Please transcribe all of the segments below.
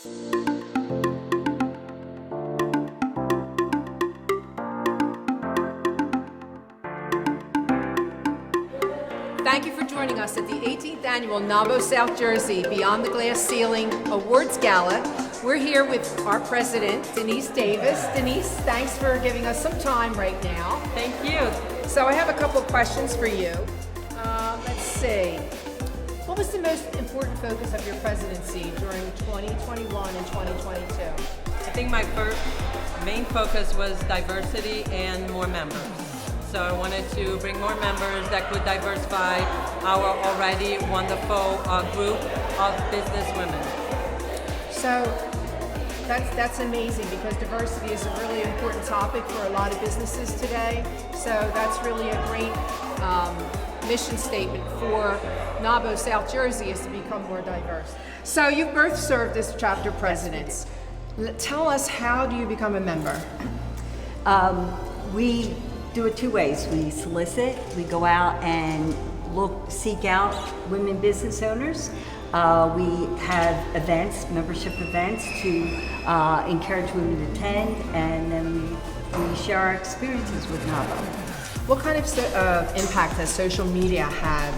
Thank you for joining us at the 18th Annual NAWBO South Jersey Beyond the Glass Ceiling Awards Gala. We're here with our president, Denise Davis. Denise, thanks for giving us some time right now. Thank you. So I have a couple of questions for you. Let's see. What was the most important focus of your presidency during 2021 and 2022? I think my first main focus was diversity and more members. So I wanted to bring more members that could diversify our already wonderful group of business women. So that's amazing, because diversity is a really important topic for a lot of businesses today. So that's really a great mission statement for NAWBO South Jersey, is to become more diverse. So you've both served as chapter presidents. Tell us, how do you become a member? We do it two ways. We solicit, we go out and seek out women business owners. We have events, membership events, to encourage women to attend, and then we share our experiences with NAWBO. What kind of impact has social media had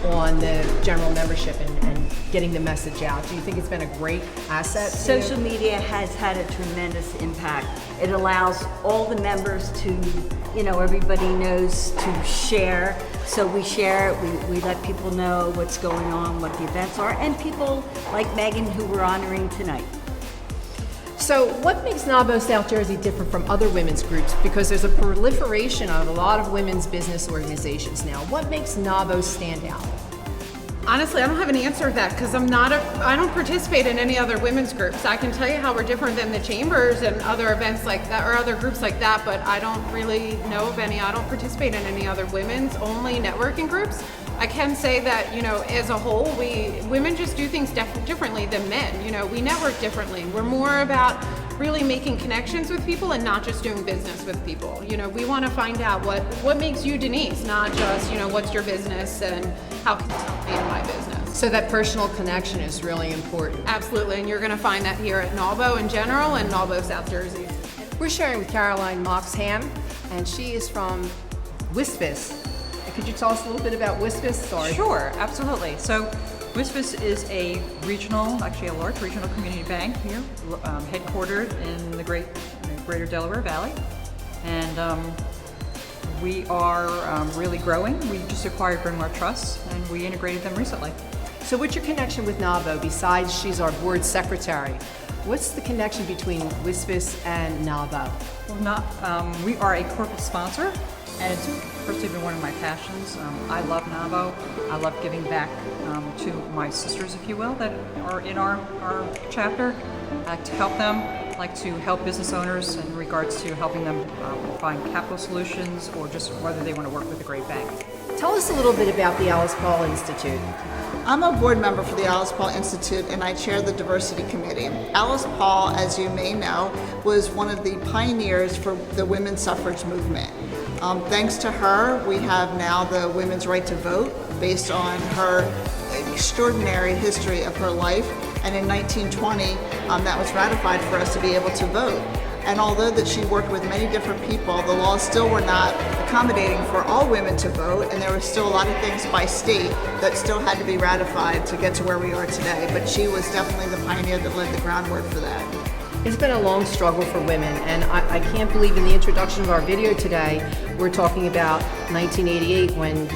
on the general membership and getting the message out? Do you think it's been a great asset? Social media has had a tremendous impact. It allows all the members to, everybody knows to share. So we share, we let people know what's going on, what the events are, and people like Megan, who we're honoring tonight. So what makes NAWBO South Jersey different from other women's groups? Because there's a proliferation of a lot of women's business organizations now. What makes NAWBO stand out? Honestly, I don't have an answer to that, because I don't participate in any other women's groups. I can tell you how we're different than the chambers and other events like that, or other groups like that, but I don't really know of any. I don't participate in any other women's only networking groups. I can say that, as a whole, women just do things differently than men. We network differently. We're more about really making connections with people and not just doing business with people. We want to find out what makes you Denise, not just, what's your business and how can you help me in my business. So that personal connection is really important. Absolutely, and you're going to find that here at NAWBO in general and NAWBO South Jersey. We're sharing with Caroline Moxham, and she is from Wispis. Could you tell us a little bit about Wispis? Sorry. Sure, absolutely. So Wispis is a large regional community bank here, headquartered in the greater Delaware Valley. And we are really growing. We just acquired Bryn Mawr Trust, and we integrated them recently. So what's your connection with NAWBO, besides she's our board secretary? What's the connection between Wispis and NAWBO? Well, we are a corporate sponsor, and it's personally been one of my passions. I love NAWBO. I love giving back to my sisters, if you will, that are in our chapter. I like to help them. I like to help business owners in regards to helping them find capital solutions, or just whether they want to work with a great bank. Tell us a little bit about the Alice Paul Institute. I'm a board member for the Alice Paul Institute, and I chair the Diversity Committee. Alice Paul, as you may know, was one of the pioneers for the women's suffrage movement. Thanks to her, we have now the women's right to vote, based on her extraordinary history of her life. And in 1920, that was ratified for us to be able to vote. And although that she worked with many different people, the laws still were not accommodating for all women to vote, and there were still a lot of things by state that still had to be ratified to get to where we are today. But she was definitely the pioneer that laid the groundwork for that. It's been a long struggle for women, and I can't believe in the introduction of our video today, we're talking about 1988 when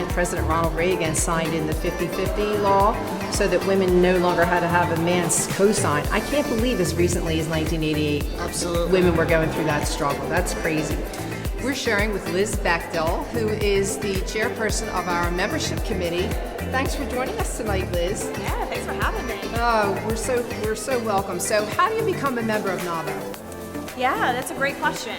President Ronald Reagan signed in the 50-50 law so that women no longer had to have a man's cosign. I can't believe as recently as 1988 Absolutely. Women were going through that struggle. That's crazy. We're sharing with Liz Bechtel, who is the chairperson of our membership committee. Thanks for joining us tonight, Liz. Yeah, thanks for having me. Oh, we're so welcome. So how do you become a member of NAWBO? Yeah, that's a great question.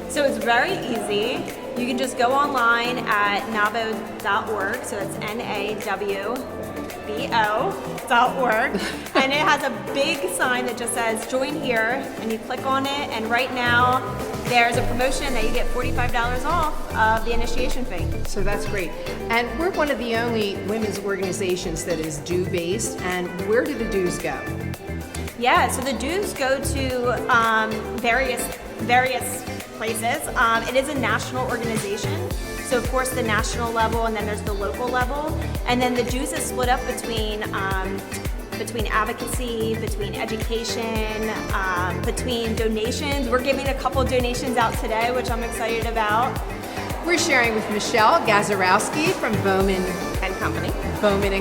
So it's very easy. You can just go online at nawbo.org. So that's NAWBO. and it has a big sign that just says join here, and you click on it, and right now there's a promotion that you get $45 off of the initiation fee. So that's great. And we're one of the only women's organizations that is due-based, and where do the dues go? Yeah, so the dues go to various places. It is a national organization, so of course the national level, and then there's the local level, and then the dues is split up between advocacy, between education, between donations. We're giving a couple donations out today, which I'm excited about. We're sharing with Michelle Gazarowski from Bowman and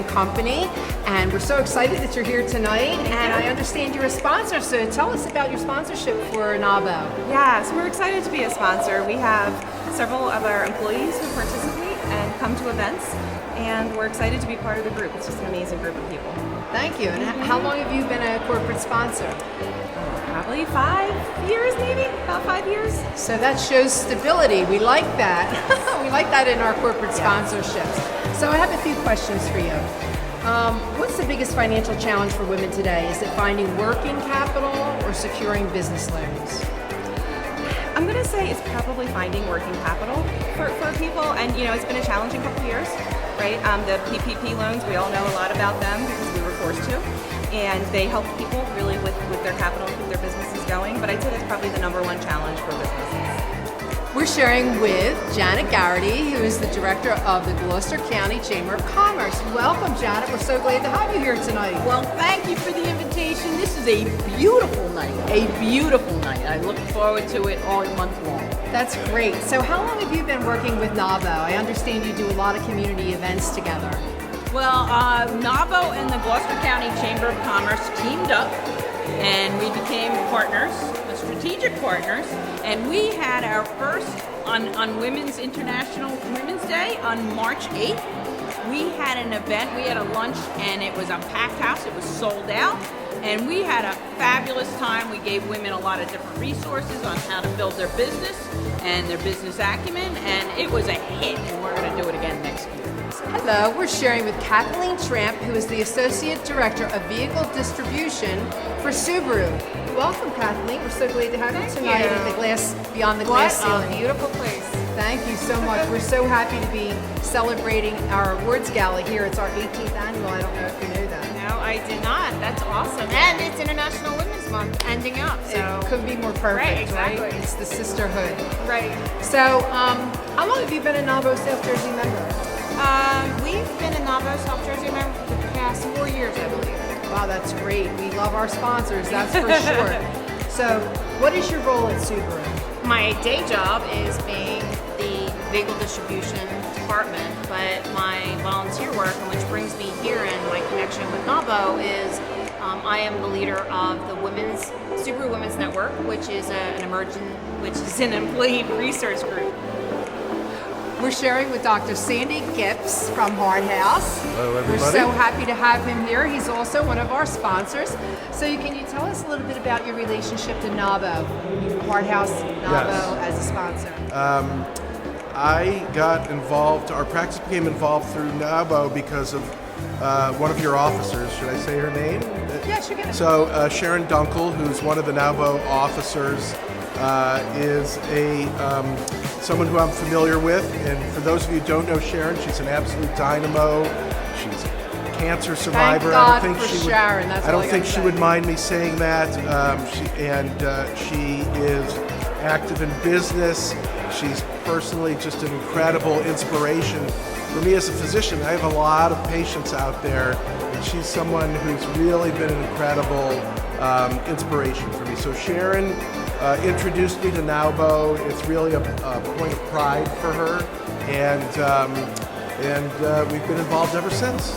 Company, and we're so excited that you're here tonight. And I understand you're a sponsor, so tell us about your sponsorship for NAWBO. Yeah, so we're excited to be a sponsor. We have several of our employees who participate and come to events, and we're excited to be part of the group. It's just an amazing group of people. Thank you. And how long have you been a corporate sponsor? Probably 5 years, maybe, about 5 years. So that shows stability. We like that. We like that in our corporate sponsorships. So I have a few questions for you. What's the biggest financial challenge for women today? Is it finding working capital or securing business loans? I'm going to say it's probably finding working capital for people, and it's been a challenging couple years, right? The PPP loans, we all know a lot about them because we were forced to, and they help people really with their capital and keep their businesses going, but I'd say that's probably the #1 challenge for businesses. We're sharing with Janet Garrity, who is the director of the Gloucester County Chamber of Commerce. Welcome, Janet. We're so glad to have you here tonight. Well, thank you for the invitation. This is a beautiful night, I look forward to it all month long. That's great. So how long have you been working with NAWBO? I understand you do a lot of community events together. Well, NAWBO and the Gloucester County Chamber of Commerce teamed up, and we became partners, strategic partners, and we had our first on Women's International Women's Day on March 8th. We had an event, we had a lunch, and it was a packed house. It was sold out, and we had a fabulous time. We gave women a lot of different resources on how to build their business and their business acumen, and it was a hit, and we're going to do it again next year. Hello, we're sharing with Katheleen Tramp, who is the Associate Director of Vehicle Distribution for Subaru. Welcome, Katheleen. We're so glad to have you tonight at Beyond the Glass Ceiling. Beautiful place. Thank you so much. We're so happy to be celebrating our awards gala here. It's our 18th annual. I don't know if you knew that. No, I did not. That's awesome. And it's International Women's Month ending up, so. It couldn't be more perfect, Right, exactly. right? It's the sisterhood. Right. So, how long have you been a NAWBO South Jersey member? We've been a NAWBO South Jersey member for the past 4 years, I believe. Wow, that's great. We love our sponsors, that's for sure. So, what is your role at Subaru? My day job is being the vehicle distribution department, but my volunteer work, and which brings me here and my connection with NAWBO, is I am the leader of the Subaru Women's Network, which is an employee research group. We're sharing with Dr. Sandy Gibbs from Hard House. Hello, everybody. We're so happy to have him here. He's also one of our sponsors. So can you tell us a little bit about your relationship to NAWBO, Hard House, NAWBO as a sponsor? I got involved, our practice became involved through NAWBO because of one of your officers. Should I say her name? Yes, you can. So Sharon Dunkel, who's one of the NAWBO officers, is someone who I'm familiar with, and for those of you who don't know Sharon, she's an absolute dynamo. She's a cancer survivor. Thank God for Sharon. That's I all don't I think gotta she say. would mind me saying that. She is active in business. She's personally just an incredible inspiration for me as a physician. I have a lot of patients out there, and she's someone who's really been an incredible inspiration for me. So Sharon introduced me to NAWBO. It's really a point of pride for her, and we've been involved ever since.